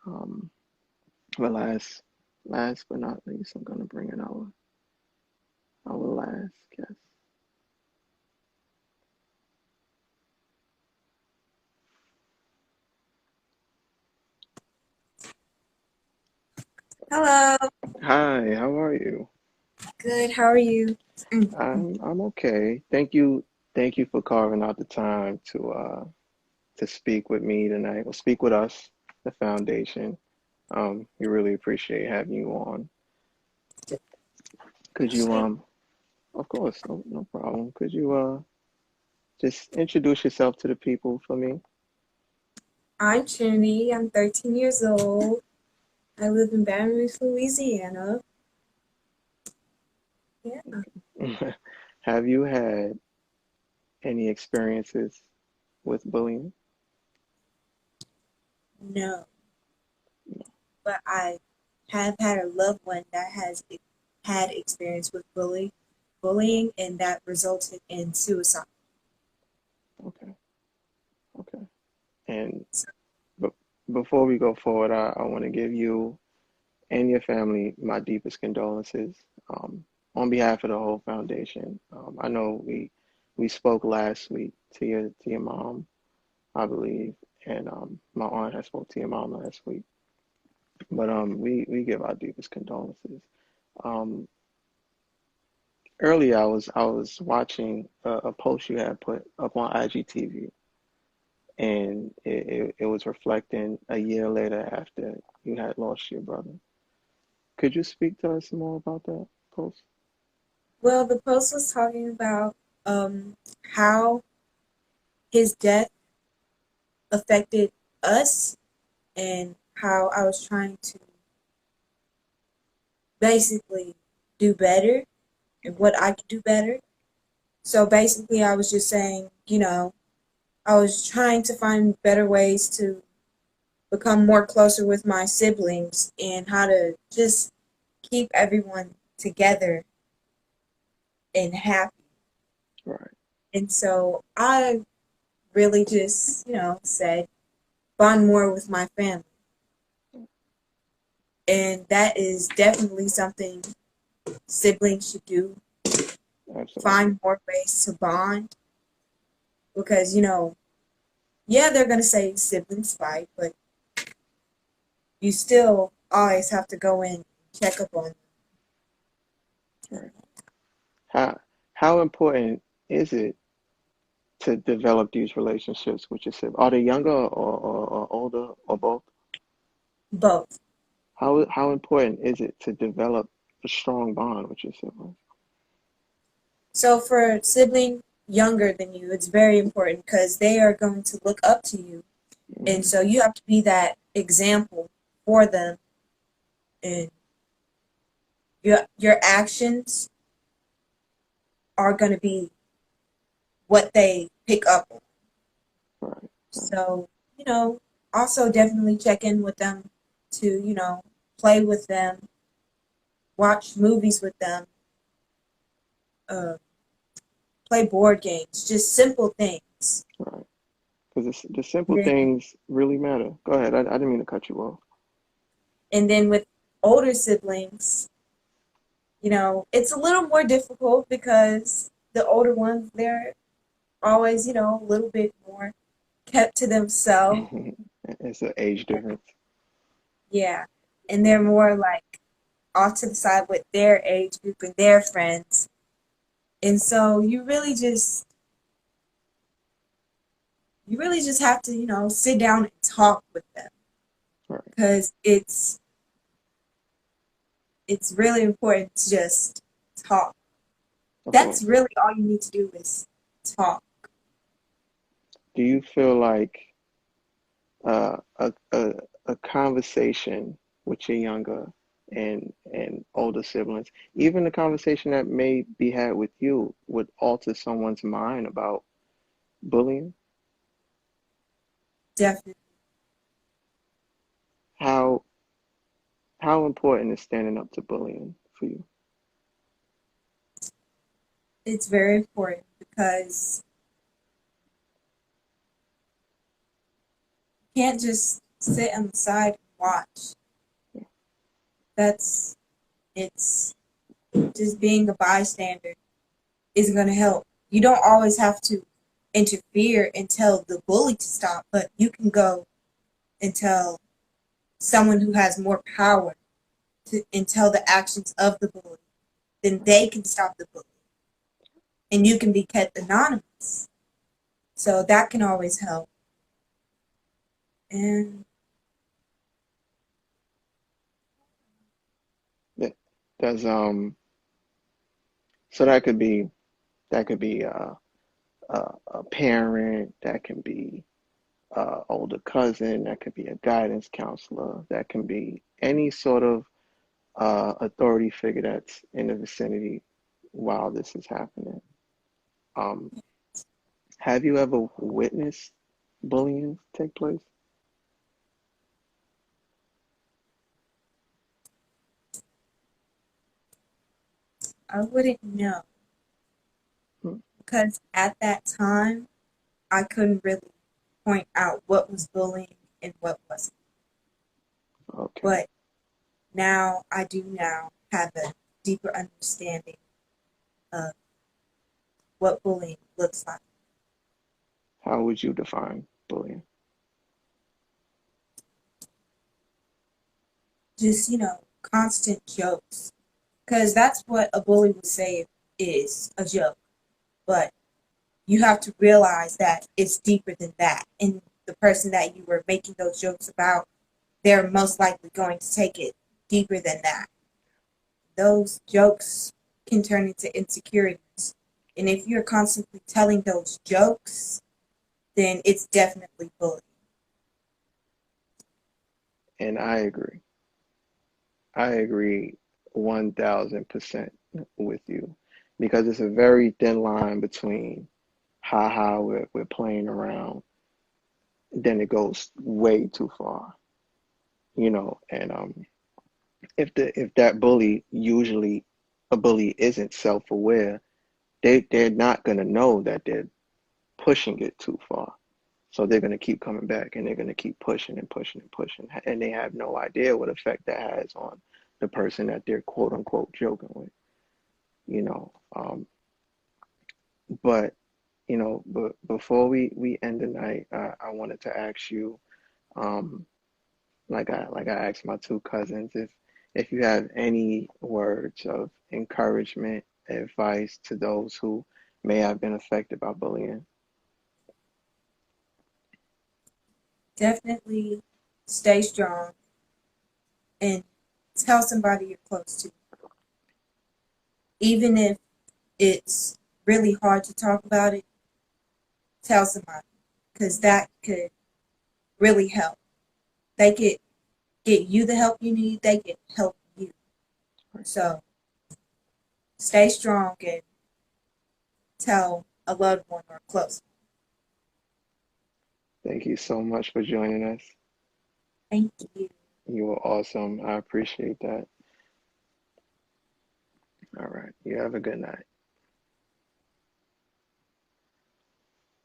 Um, but last but not least, I'm gonna bring in our last guest. Hello. Hi, how are you? Good. How are you? I'm okay. Thank you for carving out the time to speak with me tonight, or speak with us, the foundation. We really appreciate having you on. Could you Appreciate. of course, no problem. Could you just introduce yourself to the people for me? I'm Trinity. I'm 13 years old. I live in Baton Rouge, Louisiana. Yeah. Have you had any experiences with bullying? No, but I have had a loved one that has had experience with bullying, and that resulted in suicide. Okay, okay. And So, but before we go forward, I want to give you and your family my deepest condolences on behalf of the whole foundation. I know we spoke last week to your mom, I believe, and my aunt had spoke to your mom last week. But we give our deepest condolences. Um, Earlier, I was watching a post you had put up on IGTV, and it was reflecting a year later after you had lost your brother. Could you speak to us more about that post? well, the post was talking about um, how his death affected us and how I was trying to basically do better and what I could do better. So basically, I was just saying, I was trying to find better ways to become more closer with my siblings and how to just keep everyone together and happy. Right. And so I really just, said bond more with my family. And that is definitely something siblings should do. Absolutely. Find more ways to bond because, yeah, they're going to say siblings fight, but you still always have to go in and check up on them. Right. How important is it to develop these relationships with your siblings? Are they younger or older or both? Both. How important is it to develop a strong bond with your siblings? So for a sibling younger than you, it's very important because they are going to look up to you. And Hmm. so you have to be that example for them. And your actions are going to be what they pick up on. Right. Right. So, also definitely check in with them to, play with them, watch movies with them, uh, play board games, just simple things. Right. Because the simple And then, things really matter. Go ahead. I didn't mean to cut you off. and then with older siblings, it's a little more difficult because the older ones, they're always, a little bit more kept to themselves. It's an age difference. Yeah. And they're Right. more like off to the side with their age group and their friends. And so you really just have to, sit down and talk with them Right. because it's really important to just talk. Of That's course. really all you need to do is talk. Do you feel like uh, a, a a conversation with your younger and older siblings, even a conversation that may be had with you, would alter someone's mind about bullying? Definitely. How how important is standing up to bullying for you? It's very important because you can't just sit on the side. watch. That's it's just being a bystander isn't going to help. You don't always have to interfere and tell the bully to stop, but you can go and tell someone who has more power and tell the actions of the bully, then they can stop the bully. And you can be kept anonymous. So that can always help. And That- That's so that could be a parent, that can be older cousin, that could be a guidance counselor, that can be any sort of authority figure that's in the vicinity while this is happening. Um, have you ever witnessed bullying take place? I wouldn't know Hmm. because at that time, I couldn't really point out what was bullying and what wasn't. Okay. But now I do now have a deeper understanding of what bullying looks like. How would you define bullying? Just, constant jokes. Because that's what a bully would say is a joke. But you have to realize that it's deeper than that. And the person that you were making those jokes about, they're most likely going to take it deeper than that. Those jokes can turn into insecurities. And if you're constantly telling those jokes, then it's definitely bullying. And I agree. I agree 1000% with you because it's a very thin line between haha, we're playing around, then it goes way too far, and if that bully, usually a bully isn't self-aware, they're not going to know that they're pushing it too far. So they're going to keep coming back and they're going to keep pushing and pushing and pushing. And they have no idea what effect that has on the person that they're quote unquote joking with, you know. But, but before we end the night, I wanted to ask you, um, like I asked my two cousins, if you have any words of encouragement, advice to those who may have been affected by bullying. Definitely stay strong and tell somebody you're close to. Even if it's really hard to talk about it, tell somebody because that could really help. They could get you the help you need, they could help you. So stay strong and tell a loved one or close. Thank you so much for joining us. Thank you. You were awesome. I appreciate that. All right. You have a good night.